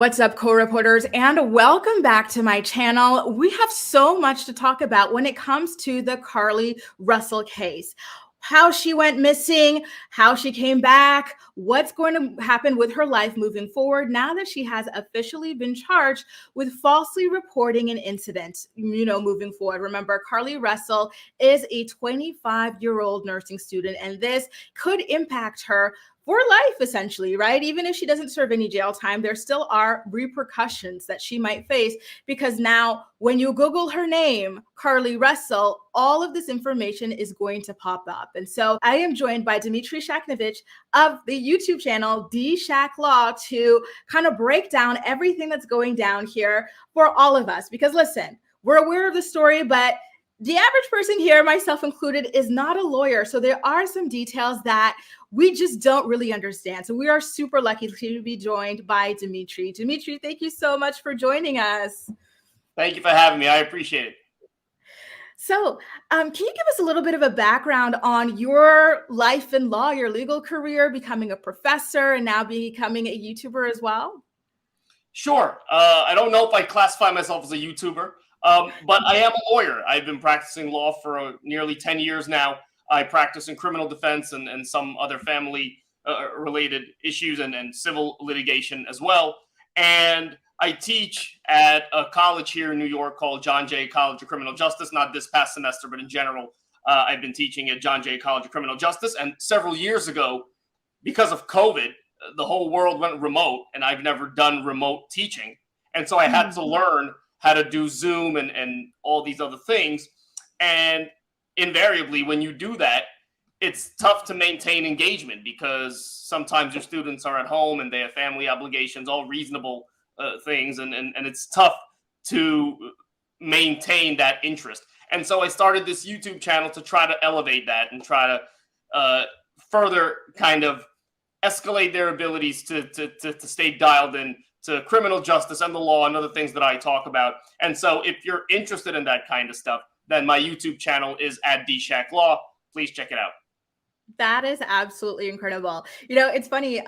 What's up, co-reporters, and welcome back to my channel. We have so much to talk about when it comes to the Carlee Russell case. How she went missing, how she came back, what's going to happen with her life moving forward now that she has officially been charged with falsely reporting an incident, moving forward. Remember, Carlee Russell is a 25-year-old nursing student, and this could impact her for life, essentially, right? Even if she doesn't serve any jail time, there still are repercussions that she might face because now when you Google her name, Carlee Russell, all of this information is going to pop up. And so I am joined by Dimitris of the YouTube channel D-Shack Law to kind of break down everything that's going down here for all of us. Because listen, we're aware of the story, but the average person here, myself included, is not a lawyer. So there are some details that we just don't really understand. So we are super lucky to be joined by Dimitri. Dimitri, thank you so much for joining us. Thank you for having me. I appreciate it. So can you give us a little bit of a background on your life in law, your legal career, becoming a professor and now becoming a YouTuber as well? Sure. I don't know if I classify myself as a YouTuber, but I am a lawyer. I've been practicing law for nearly 10 years now. I practice in criminal defense and some other family related issues and civil litigation as well. And I teach at a college here in New York called John Jay College of Criminal Justice, not this past semester, but in general. I've been teaching at John Jay College of Criminal Justice. And several years ago, because of COVID, the whole world went remote, and I've never done remote teaching. And so I had to learn how to do Zoom and all these other things. And invariably, when you do that, it's tough to maintain engagement because sometimes your students are at home and they have family obligations, all reasonable things. And it's tough to maintain that interest. And so I started this YouTube channel to try to elevate that and try to further kind of escalate their abilities to stay dialed in to criminal justice and the law and other things that I talk about. And so if you're interested in that kind of stuff, then my YouTube channel is at D-Shack Law. Please check it out. That is absolutely incredible. It's funny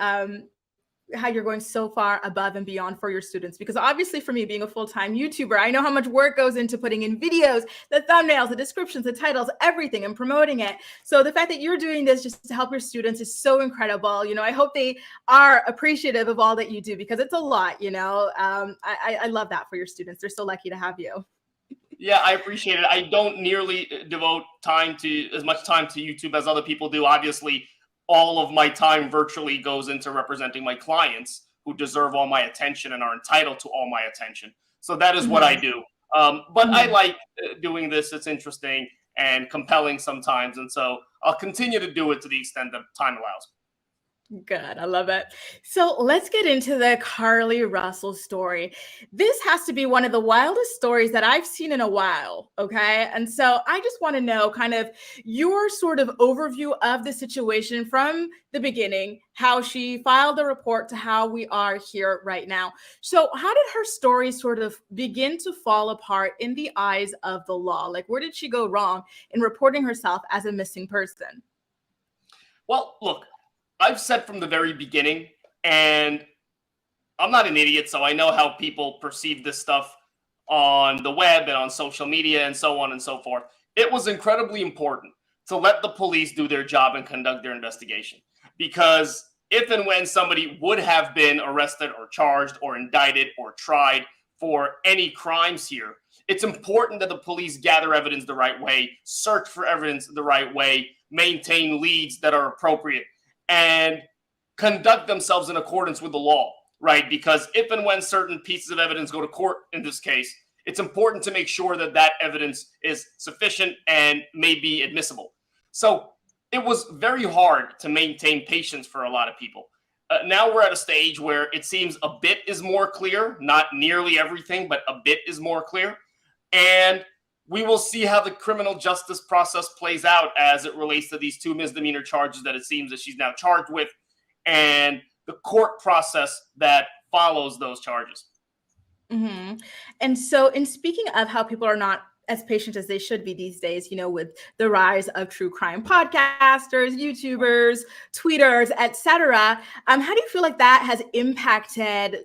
how you're going so far above and beyond for your students, because obviously for me being a full-time YouTuber, I know how much work goes into putting in videos, the thumbnails, the descriptions, the titles, everything, and promoting it. So the fact that you're doing this just to help your students is so incredible. I hope they are appreciative of all that you do, because it's a lot. I love that for your students. They're so lucky to have you. Yeah, I appreciate it. I don't nearly devote as much time to YouTube as other people do. Obviously, all of my time virtually goes into representing my clients who deserve all my attention and are entitled to all my attention. So that is what I do. But I like doing this. It's interesting and compelling sometimes. And so I'll continue to do it to the extent that time allows. Good. I love it. So let's get into the Carlee Russell story. This has to be one of the wildest stories that I've seen in a while. Okay. And so I just want to know kind of your sort of overview of the situation from the beginning, how she filed the report to how we are here right now. So how did her story sort of begin to fall apart in the eyes of the law? Like, where did she go wrong in reporting herself as a missing person? Well, look, I've said from the very beginning, and I'm not an idiot, so I know how people perceive this stuff on the web and on social media and so on and so forth. It was incredibly important to let the police do their job and conduct their investigation, because if and when somebody would have been arrested or charged or indicted or tried for any crimes here, it's important that the police gather evidence the right way, search for evidence the right way, maintain leads that are appropriate, and conduct themselves in accordance with the law, right? Because if and when certain pieces of evidence go to court in this case, it's important to make sure that that evidence is sufficient and may be admissible. So it was very hard to maintain patience for a lot of people. Now we're at a stage where it seems a bit is more clear, not nearly everything, but a bit is more clear. And we will see how the criminal justice process plays out as it relates to these two misdemeanor charges that it seems that she's now charged with, and the court process that follows those charges. And so in speaking of how people are not as patient as they should be these days, with the rise of true crime podcasters, YouTubers, tweeters, etc. How do you feel like that has impacted,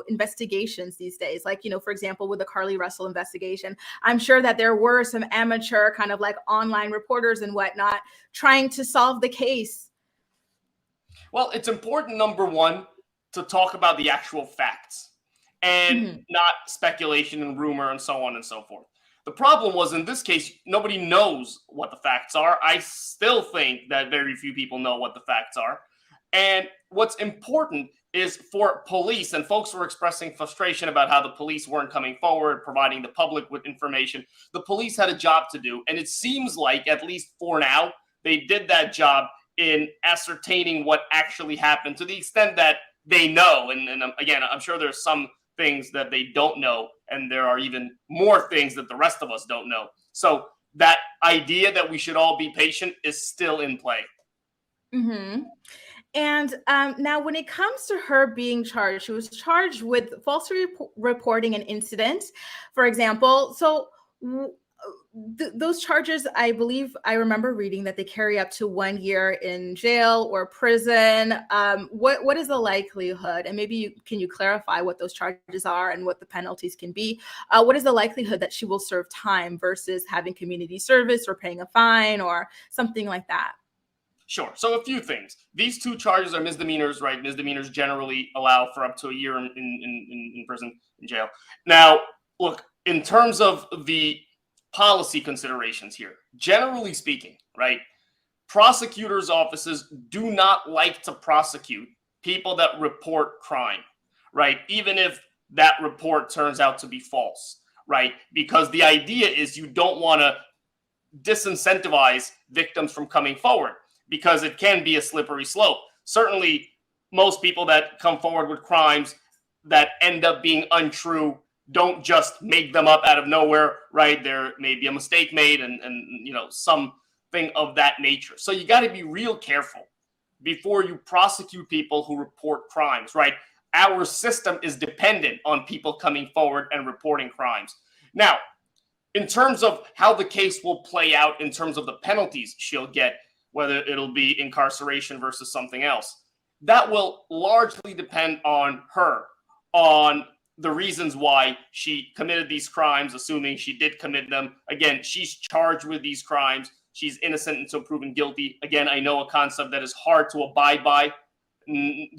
investigations these days? Like, for example, with the Carlee Russell investigation, I'm sure that there were some amateur kind of like online reporters and whatnot trying to solve the case. Well, it's important, number one, to talk about the actual facts and not speculation and rumor and so on and so forth. The problem was, in this case, nobody knows what the facts are. I still think that very few people know what the facts are. And what's important is for police, and folks were expressing frustration about how the police weren't coming forward, providing the public with information. The police had a job to do. And it seems like, at least for now, they did that job in ascertaining what actually happened, to the extent that they know. And again, I'm sure there's some things that they don't know, and there are even more things that the rest of us don't know. So that idea that we should all be patient is still in play. And now, when it comes to her being charged, she was charged with falsely reporting an incident, for example. So those charges, I believe I remember reading that they carry up to 1 year in jail or prison. What is the likelihood? And maybe can you clarify what those charges are and what the penalties can be? What is the likelihood that she will serve time versus having community service or paying a fine or something like that? Sure. So a few things. These two charges are misdemeanors, right? Misdemeanors generally allow for up to a year in prison, in jail. Now, look, in terms of the policy considerations here, generally speaking, right, prosecutors' offices do not like to prosecute people that report crime, right, even if that report turns out to be false, right, because the idea is you don't want to disincentivize victims from coming forward, because it can be a slippery slope. Certainly, most people that come forward with crimes that end up being untrue don't just make them up out of nowhere, right? There may be a mistake made and something of that nature. So you got to be real careful before you prosecute people who report crimes, right? Our system is dependent on people coming forward and reporting crimes. Now, in terms of how the case will play out in terms of the penalties she'll get, whether it'll be incarceration versus something else, that will largely depend on her, on the reasons why she committed these crimes, assuming she did commit them. Again, she's charged with these crimes. She's innocent until proven guilty. Again, I know a concept that is hard to abide by,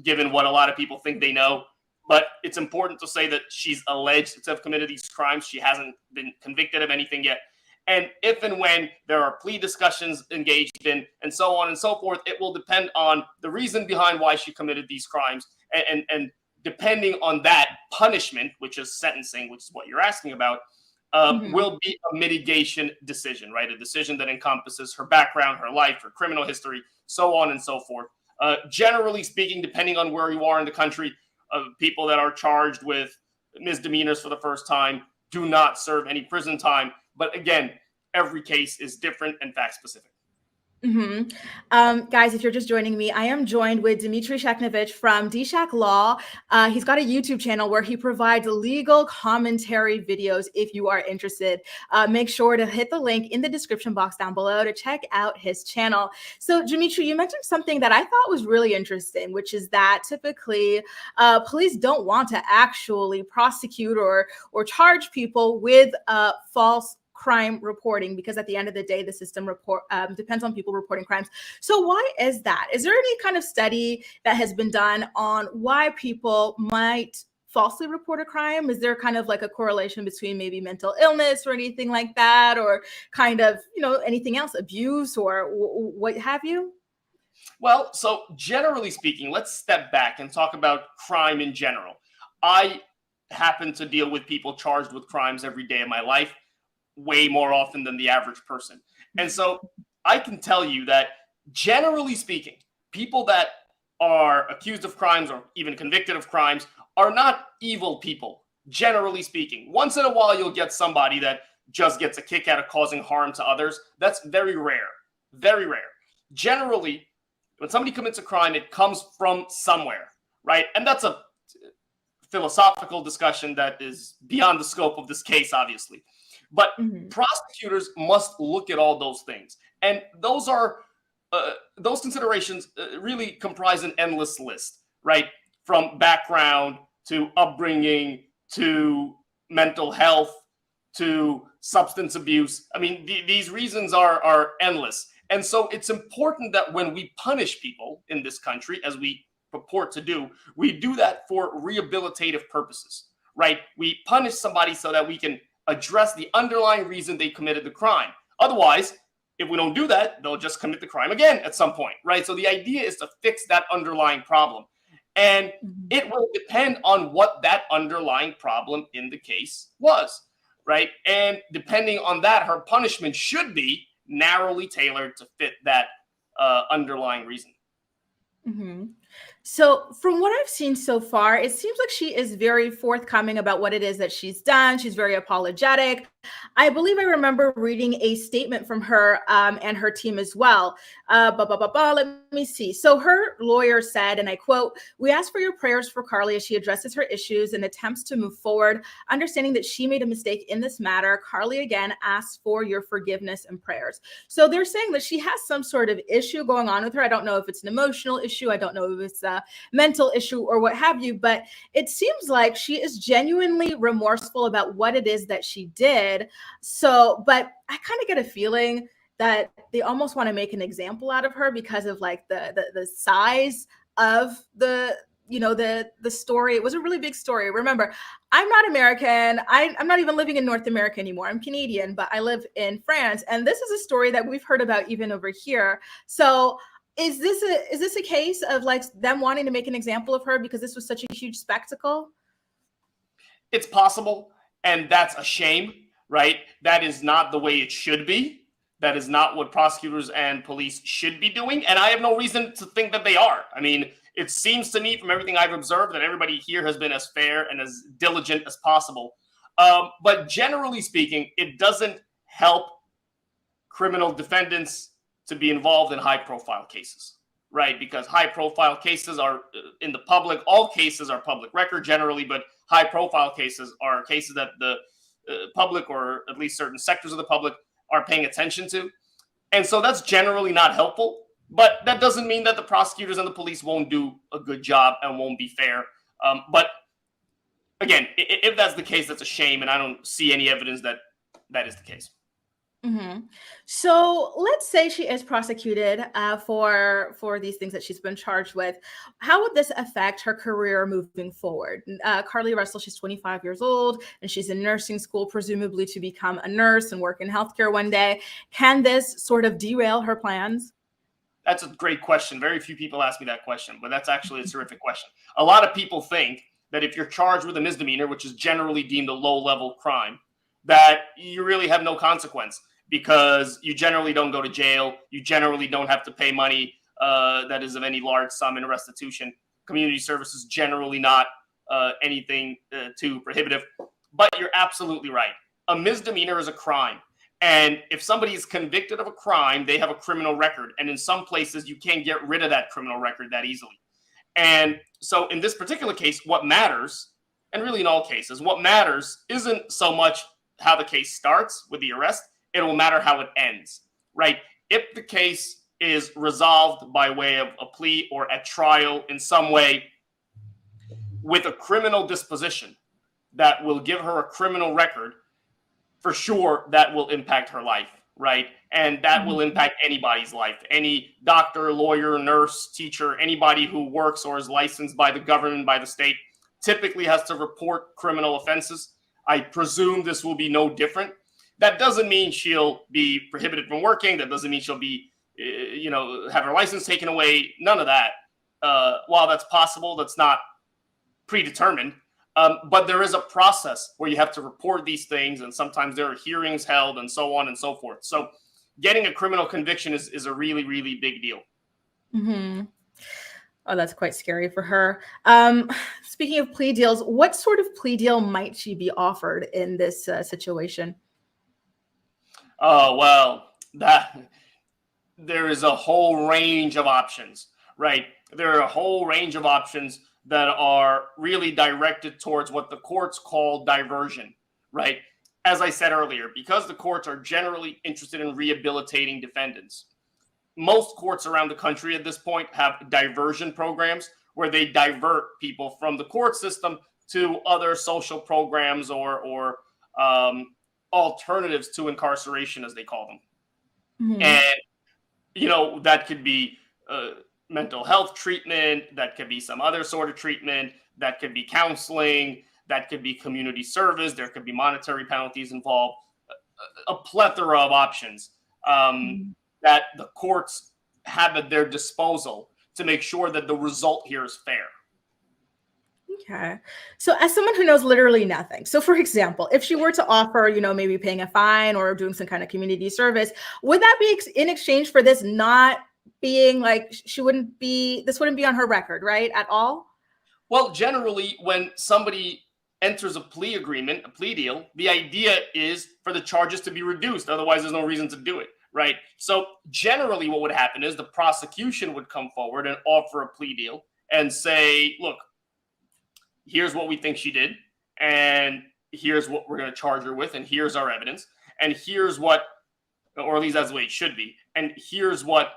given what a lot of people think they know. But it's important to say that she's alleged to have committed these crimes. She hasn't been convicted of anything yet. And if and when there are plea discussions engaged in, and so on and so forth, it will depend on the reason behind why she committed these crimes. And depending on that, punishment, which is sentencing, which is what you're asking about, will be a mitigation decision, right? A decision that encompasses her background, her life, her criminal history, so on and so forth. Generally speaking, depending on where you are in the country, people that are charged with misdemeanors for the first time do not serve any prison time. But again, every case is different and fact specific. Guys, if you're just joining me, I am joined with Dimitris from DShack Law. He's got a YouTube channel where he provides legal commentary videos. If you are interested, make sure to hit the link in the description box down below to check out his channel. So, Dimitri, you mentioned something that I thought was really interesting, which is that typically police don't want to actually prosecute or charge people with false crime reporting, because at the end of the day, the system depends on people reporting crimes. So why is that? Is there any kind of study that has been done on why people might falsely report a crime? Is there kind of like a correlation between maybe mental illness or anything like that, or kind of, anything else, abuse or what have you? Well, so generally speaking, let's step back and talk about crime in general. I happen to deal with people charged with crimes every day of my life, way more often than the average person. And so I can tell you that generally speaking, people that are accused of crimes or even convicted of crimes are not evil people, generally speaking. Once in a while, you'll get somebody that just gets a kick out of causing harm to others. That's very rare, very rare. Generally, when somebody commits a crime, it comes from somewhere, right? And that's a philosophical discussion that is beyond the scope of this case, obviously. But Mhm. prosecutors must look at all those things. And those considerations really comprise an endless list, right? From background to upbringing to mental health to substance abuse. I mean, these reasons are endless. And so it's important that when we punish people in this country, as we purport to do, we do that for rehabilitative purposes, right? We punish somebody so that we can address the underlying reason they committed the crime. Otherwise, if we don't do that, they'll just commit the crime again at some point, right? So the idea is to fix that underlying problem. And Mhm. it will depend on what that underlying problem in the case was, right? And depending on that, her punishment should be narrowly tailored to fit that underlying reason. Mhm. So, from what I've seen so far, it seems like she is very forthcoming about what it is that she's done. She's very apologetic. I believe I remember reading a statement from her and her team as well. Let me see. So, her lawyer said, and I quote, "We ask for your prayers for Carlee as she addresses her issues and attempts to move forward, understanding that she made a mistake in this matter. Carlee again asks for your forgiveness and prayers." So, they're saying that she has some sort of issue going on with her. I don't know if it's an emotional issue. I don't know if it's a mental issue or what have you, but it seems like she is genuinely remorseful about what it is that she did. So, but I kind of get a feeling that they almost want to make an example out of her because of like the size of the story. It was a really big story. Remember, I'm not American. I'm not even living in North America anymore. I'm Canadian, but I live in France, and this is a story that we've heard about even over here. So is this a case of like them wanting to make an example of her because this was such a huge spectacle? It's possible, and that's a shame, right? That is not the way it should be. That is not what prosecutors and police should be doing, and I have no reason to think that they are. I mean, it seems to me from everything I've observed that everybody here has been as fair and as diligent as possible. But generally speaking, it doesn't help criminal defendants to be involved in high profile cases, right? Because high profile cases are in the public, all cases are public record generally, but high profile cases are cases that the public, or at least certain sectors of the public, are paying attention to. And so that's generally not helpful. But that doesn't mean that the prosecutors and the police won't do a good job and won't be fair. But again, if that's the case, that's a shame. And I don't see any evidence that that is the case. Hmm. So let's say she is prosecuted for these things that she's been charged with. How would this affect her career moving forward? Carlee Russell, she's 25 years old and she's in nursing school, presumably to become a nurse and work in healthcare one day. Can this sort of derail her plans? That's a great question. Very few people ask me that question, but that's actually a terrific question. A lot of people think that if you're charged with a misdemeanor, which is generally deemed a low-level crime, that you really have no consequence because you generally don't go to jail. You generally don't have to pay money that is of any large sum in restitution. Community service is generally not anything too prohibitive. But you're absolutely right. A misdemeanor is a crime. And if somebody is convicted of a crime, they have a criminal record. And in some places, you can't get rid of that criminal record that easily. And so in this particular case, what matters, and really in all cases, what matters isn't so much how the case starts with the arrest, it will matter how it ends, right? If the case is resolved by way of a plea or at trial in some way with a criminal disposition that will give her a criminal record, for sure that will impact her life, right? And that will Mhm. impact anybody's life. Any doctor, lawyer, nurse, teacher, anybody who works or is licensed by the government, by the state, typically has to report criminal offenses. I presume this will be no different. That doesn't mean she'll be prohibited from working. That doesn't mean she'll be, have her license taken away. None of that. While that's possible, that's not predetermined. But there is a process where you have to report these things, and sometimes there are hearings held and so on and so forth. So getting a criminal conviction is a really, really big deal. Mhm. Oh, that's quite scary for her. Speaking of plea deals, what sort of plea deal might she be offered in this situation? Oh, well, that there is a whole range of options, right? There are a whole range of options that are really directed towards what the courts call diversion, right? as I said earlier, because the courts are generally interested in rehabilitating defendants, most courts around the country at this point have diversion programs where they divert people from the court system to other social programs or alternatives to incarceration, as they call them. Mm-hmm. And, that could be mental health treatment, that could be some other sort of treatment, that could be counseling, that could be community service, there could be monetary penalties involved, a plethora of options that the courts have at their disposal to make sure that the result here is fair. Okay. So as someone who knows literally nothing, so for example, if she were to offer, maybe paying a fine or doing some kind of community service, would that be in exchange for this not being like, this wouldn't be on her record, right? At all? Well, generally, when somebody enters a plea agreement, a plea deal, the idea is for the charges to be reduced. Otherwise, there's no reason to do it, right? So generally what would happen is the prosecution would come forward and offer a plea deal and say, look, here's what we think she did, and here's what we're going to charge her with, and here's our evidence, and here's what, or at least that's the way it should be, and here's what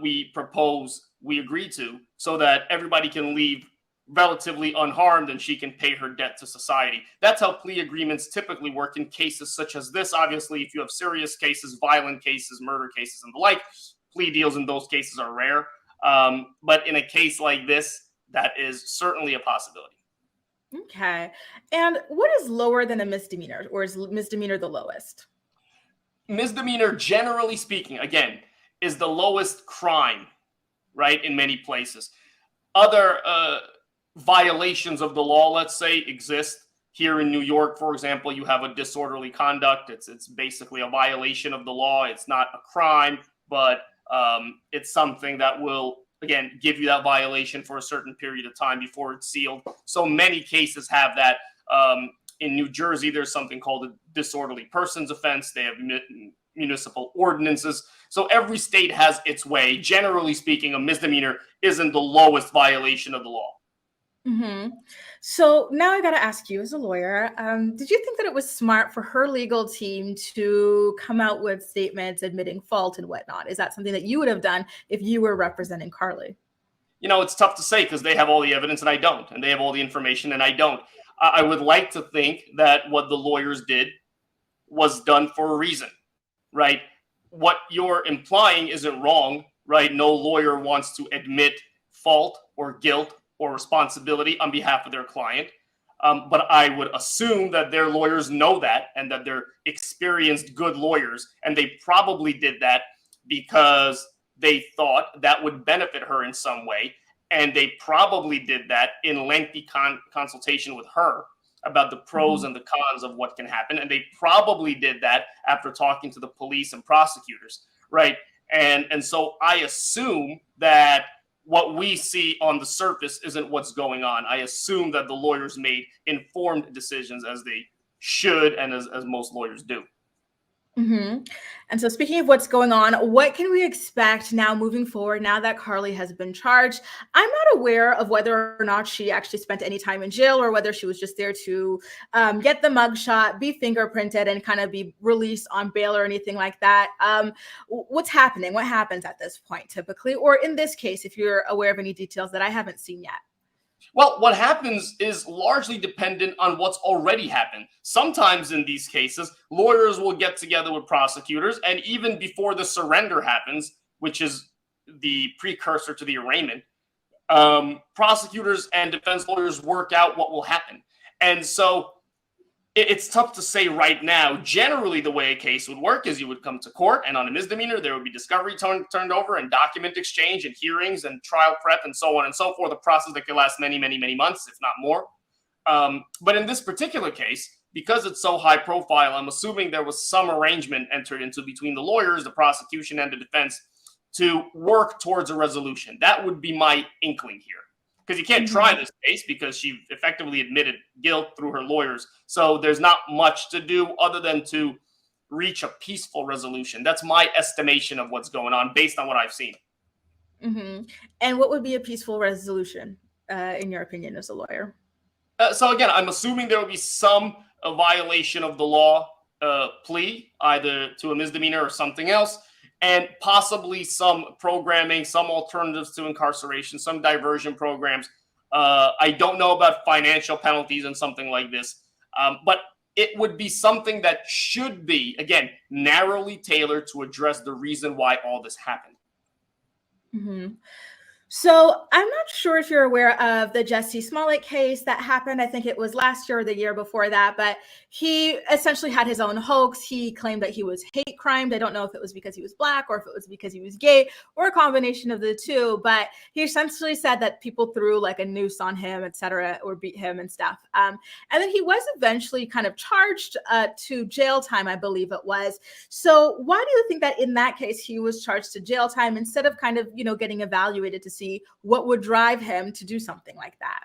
we propose we agree to, so that everybody can leave relatively unharmed and she can pay her debt to society. That's how plea agreements typically work in cases such as this. Obviously, if you have serious cases, violent cases, murder cases, and the like, plea deals in those cases are rare. But in a case like this, that is certainly a possibility. Okay. And what is lower than a misdemeanor, or is misdemeanor the lowest? Misdemeanor, generally speaking, again, is the lowest crime, right, in many places. Other violations of the law, let's say, exist. Here in New York, for example, you have a disorderly conduct. It's basically a violation of the law. It's not a crime, but it's something that will, again, give you that violation for a certain period of time before it's sealed. So many cases have that. In New Jersey, there's something called a disorderly persons offense. They have municipal ordinances. So every state has its way. Generally speaking, a misdemeanor isn't the lowest violation of the law. Mm-hmm. So now I got to ask you, as a lawyer, did you think that it was smart for her legal team to come out with statements admitting fault and whatnot? Is that something that you would have done if you were representing Carlee? It's tough to say because they have all the evidence and I don't, and they have all the information and I don't. I would like to think that what the lawyers did was done for a reason, right? What you're implying isn't wrong, right? No lawyer wants to admit fault or guilt or responsibility on behalf of their client. But I would assume that their lawyers know that and that they're experienced, good lawyers. And they probably did that because they thought that would benefit her in some way. And they probably did that in lengthy consultation with her about the pros and the cons of what can happen. And they probably did that after talking to the police and prosecutors, right? And so I assume that what we see on the surface isn't what's going on. I assume that the lawyers made informed decisions, as they should and as most lawyers do. Mm-hmm. And so speaking of what's going on, what can we expect now moving forward now that Carlee has been charged? I'm not aware of whether or not she actually spent any time in jail or whether she was just there to get the mugshot, be fingerprinted, and kind of be released on bail or anything like that. What's happening? What happens at this point typically? Or in this case, if you're aware of any details that I haven't seen yet? Well, what happens is largely dependent on what's already happened. Sometimes in these cases, lawyers will get together with prosecutors, and even before the surrender happens, which is the precursor to the arraignment, prosecutors and defense lawyers work out what will happen. And so it's tough to say right now. Generally, the way a case would work is you would come to court, and on a misdemeanor, there would be discovery turned over and document exchange and hearings and trial prep and so on and so forth, a process that could last many, many, many months, if not more. But in this particular case, because it's so high profile, I'm assuming there was some arrangement entered into between the lawyers, the prosecution, and the defense to work towards a resolution. That would be my inkling here. Because you can't try this case because she effectively admitted guilt through her lawyers. So there's not much to do other than to reach a peaceful resolution. That's my estimation of what's going on based on what I've seen. Mm-hmm. And what would be a peaceful resolution, in your opinion, as a lawyer? So again, I'm assuming there will be some violation of the law plea, either to a misdemeanor or something else, and possibly some programming, some alternatives to incarceration, some diversion programs. I don't know about financial penalties and something like this, but it would be something that should be, again, narrowly tailored to address the reason why all this happened. Mm-hmm. So I'm not sure if you're aware of the Jussie Smollett case that happened. I think it was last year or the year before that, but he essentially had his own hoax. He claimed that he was hate crimed. I don't know if it was because he was Black or if it was because he was gay or a combination of the two, but he essentially said that people threw like a noose on him, etc., or beat him and stuff. And then he was eventually kind of charged to jail time, I believe it was. So why do you think that in that case he was charged to jail time instead of kind of, getting evaluated to see what would drive him to do something like that?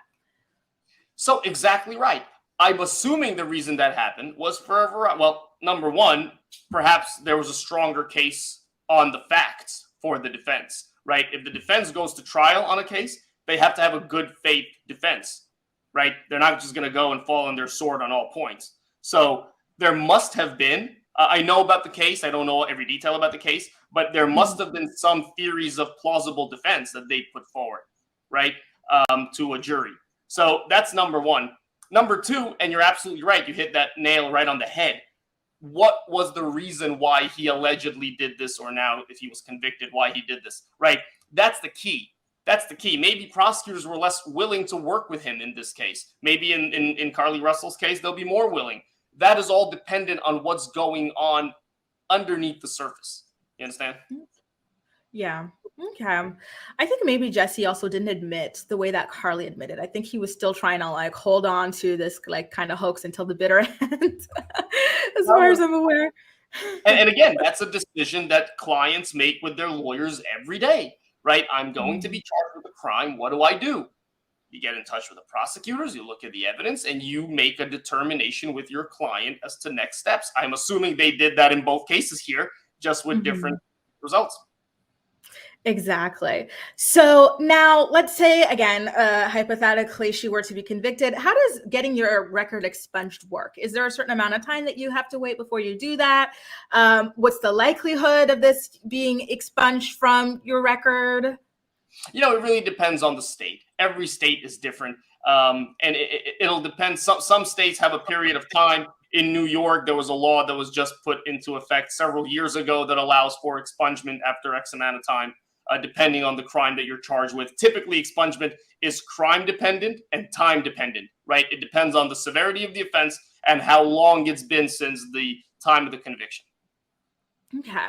So exactly right. I'm assuming the reason that happened was for a variety. Well, number one, perhaps there was a stronger case on the facts for the defense, right? If the defense goes to trial on a case, they have to have a good faith defense, right? They're not just going to go and fall on their sword on all points. So there must have been, I know about the case. I don't know every detail about the case, but there must have been some theories of plausible defense that they put forward, right, to a jury. So that's number one. Number two, and you're absolutely right, you hit that nail right on the head. What was the reason why he allegedly did this, or now if he was convicted, why he did this, right? That's the key. That's the key. Maybe prosecutors were less willing to work with him in this case. Maybe in Carlee Russell's case, they'll be more willing. That is all dependent on what's going on underneath the surface. You understand? Yeah. Okay. I think maybe Jussie also didn't admit the way that Carlee admitted. I think he was still trying to like hold on to this like kind of hoax until the bitter end, as far as I'm aware. And again, that's a decision that clients make with their lawyers every day, right? I'm going to be charged with a crime. What do I do? You get in touch with the prosecutors, you look at the evidence, and you make a determination with your client as to next steps. I'm assuming they did that in both cases here, just with different results. Exactly. So now let's say, again, hypothetically, she were to be convicted. How does getting your record expunged work? Is there a certain amount of time that you have to wait before you do that? What's the likelihood of this being expunged from your record? It really depends on the state. Every state is different. And it'll depend. Some states have a period of time. In New York, there was a law that was just put into effect several years ago that allows for expungement after X amount of time, depending on the crime that you're charged with. Typically, expungement is crime dependent and time dependent, right? It depends on the severity of the offense and how long it's been since the time of the conviction. Okay.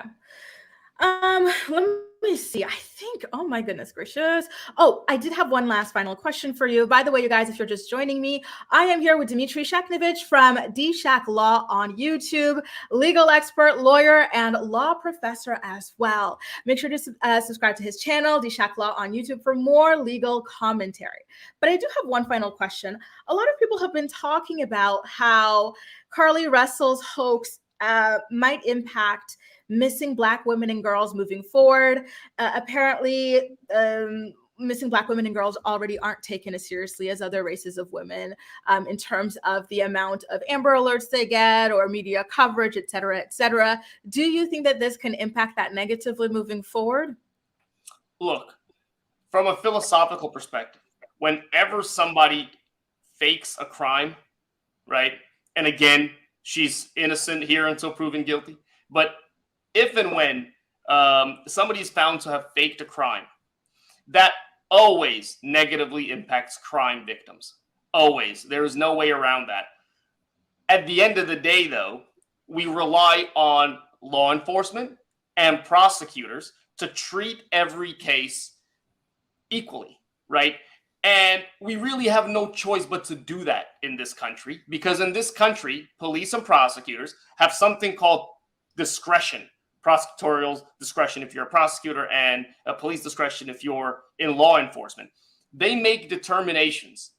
Let me see. I think, oh my goodness gracious. Oh, I did have one last final question for you. By the way, you guys, if you're just joining me, I am here with Dimitris from D-Shack Law on YouTube, legal expert, lawyer, and law professor as well. Make sure to subscribe to his channel, D-Shack Law on YouTube, for more legal commentary. But I do have one final question. A lot of people have been talking about how Carlee Russell's hoax might impact missing Black women and girls moving forward. Apparently, missing Black women and girls already aren't taken as seriously as other races of women in terms of the amount of Amber Alerts they get or media coverage, et cetera, et cetera. Do you think that this can impact that negatively moving forward? Look, from a philosophical perspective, whenever somebody fakes a crime, right? And again, she's innocent here until proven guilty. But if and when somebody is found to have faked a crime, that always negatively impacts crime victims. Always. There is no way around that. At the end of the day, though, we rely on law enforcement and prosecutors to treat every case equally, right? And we really have no choice but to do that in this country, because in this country, police and prosecutors have something called discretion. Prosecutorial discretion if you're a prosecutor, and a police discretion if you're in law enforcement. They make determinations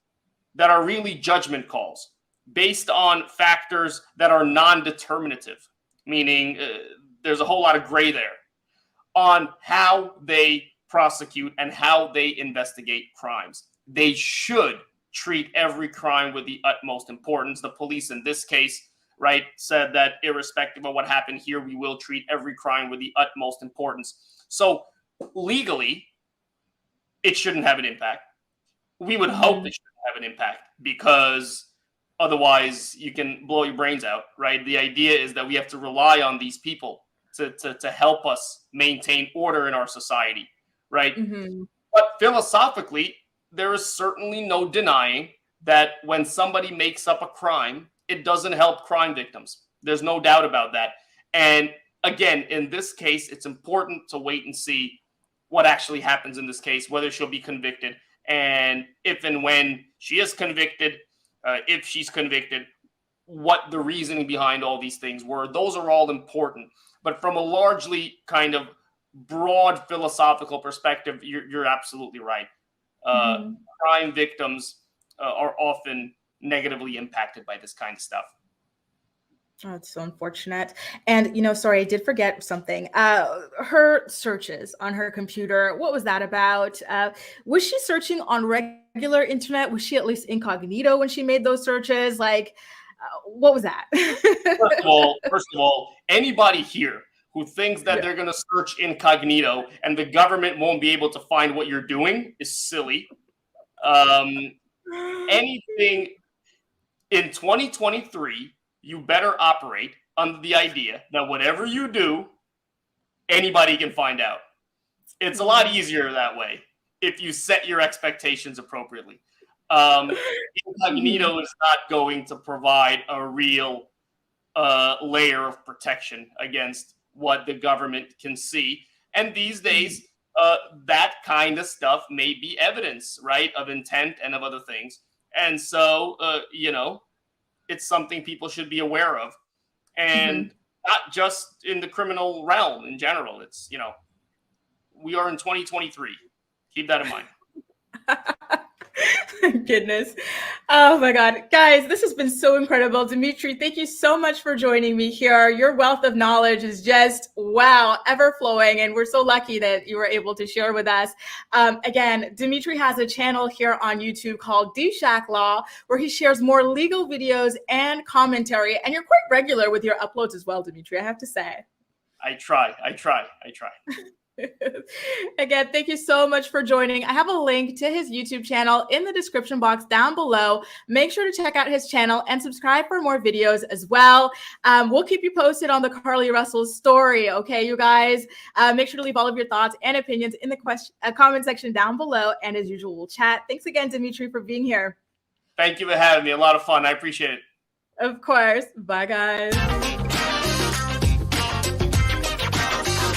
that are really judgment calls based on factors that are non-determinative, meaning there's a whole lot of gray there on how they prosecute and how they investigate crimes. They should treat every crime with the utmost importance. The police in this case right, said that irrespective of what happened here, we will treat every crime with the utmost importance. So legally, it shouldn't have an impact. We would hope it shouldn't have an impact, because otherwise you can blow your brains out, right? The idea is that we have to rely on these people to help us maintain order in our society, right? But philosophically, there is certainly no denying that when somebody makes up a crime, it doesn't help crime victims. There's no doubt about that. And again, in this case, it's important to wait and see what actually happens in this case, whether she'll be convicted, and if and when she is convicted, if she's convicted, what the reasoning behind all these things were. Those are all important. But from a largely kind of broad philosophical perspective, you're absolutely right. Crime victims are often negatively impacted by this kind of stuff. Oh, it's so unfortunate. And, sorry, I did forget something. Her searches on her computer, what was that about? Was she searching on regular internet? Was she at least incognito when she made those searches? Like, what was that? First of all, anybody here who thinks that they're going to search incognito and the government won't be able to find what you're doing is silly. Anything in 2023, you better operate under the idea that whatever you do, anybody can find out. It's a lot easier that way if you set your expectations appropriately. Incognito is not going to provide a real layer of protection against what the government can see. And these days, that kind of stuff may be evidence, right, of intent and of other things. And so, it's something people should be aware of. And not just in the criminal realm in general. It's, we are in 2023. Keep that in mind. Goodness. Oh my God. Guys, this has been so incredible. Dimitri, thank you so much for joining me here. Your wealth of knowledge is just, wow, ever flowing. And we're so lucky that you were able to share with us. Again, Dimitri has a channel here on YouTube called D-Shack Law, where he shares more legal videos and commentary. And you're quite regular with your uploads as well, Dimitri, I have to say. I try. Again, thank you so much for joining. I have a link to his YouTube channel in the description box down below. Make sure to check out his channel and subscribe for more videos as well. We'll keep you posted on the Carlee Russell story. Okay, you guys, make sure to leave all of your thoughts and opinions in the comment section down below. And as usual, we'll chat. Thanks again, Dimitri, for being here. Thank you for having me. A lot of fun. I appreciate it. Of course. Bye, guys.